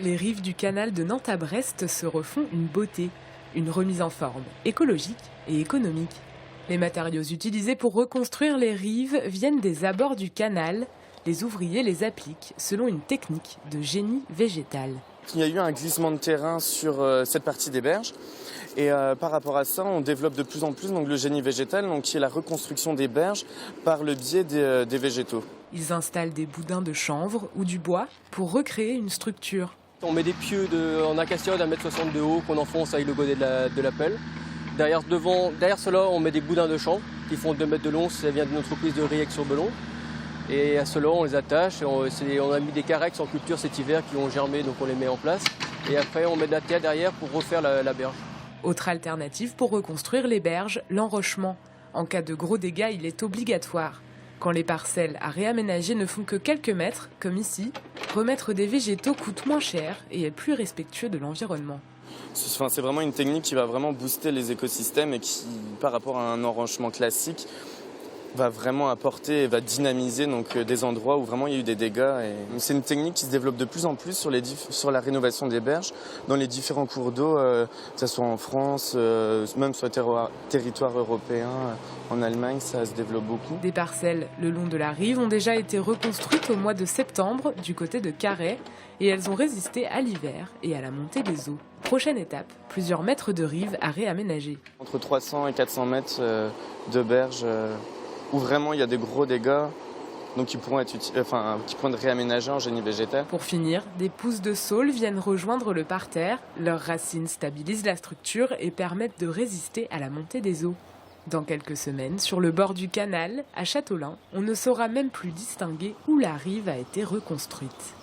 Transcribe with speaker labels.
Speaker 1: Les rives du canal de Nantes à Brest se refont une beauté, une remise en forme écologique et économique. Les matériaux utilisés pour reconstruire les rives viennent des abords du canal. Les ouvriers les appliquent selon une technique de génie végétal.
Speaker 2: Il y a eu un glissement de terrain sur cette partie des berges et par rapport à ça, on développe de plus en plus le génie végétal, qui est la reconstruction des berges par le biais des végétaux.
Speaker 1: Ils installent des boudins de chanvre ou du bois pour recréer une structure.
Speaker 3: On met des pieux en acacia d'1,60 m de haut qu'on enfonce avec le godet de la pelle. Derrière cela, on met des boudins de chanvre qui font 2 mètres de long, ça vient d'une entreprise de Riec-sur-Belon. Et à cela, on les attache. On a mis des carex en culture cet hiver qui ont germé, donc on les met en place. Et après, on met de la terre derrière pour refaire la berge.
Speaker 1: Autre alternative pour reconstruire les berges, l'enrochement. En cas de gros dégâts, il est obligatoire. Quand les parcelles à réaménager ne font que quelques mètres, comme ici, remettre des végétaux coûte moins cher et est plus respectueux de l'environnement.
Speaker 2: C'est vraiment une technique qui va vraiment booster les écosystèmes et qui, par rapport à un enrochement classique, va vraiment apporter et va dynamiser des endroits où vraiment il y a eu des dégâts. C'est une technique qui se développe de plus en plus sur la rénovation des berges dans les différents cours d'eau, que ce soit en France, même sur le territoire européen, en Allemagne, ça se développe beaucoup.
Speaker 1: Des parcelles le long de la rive ont déjà été reconstruites au mois de septembre du côté de Carhaix et elles ont résisté à l'hiver et à la montée des eaux. Prochaine étape, plusieurs mètres de rive à réaménager.
Speaker 2: Entre 300 et 400 mètres de berges où vraiment il y a des gros dégâts qui pourront être réaménagés en génie végétal.
Speaker 1: Pour finir, des pousses de saule viennent rejoindre le parterre. Leurs racines stabilisent la structure et permettent de résister à la montée des eaux. Dans quelques semaines, sur le bord du canal, à Châteaulin, on ne saura même plus distinguer où la rive a été reconstruite.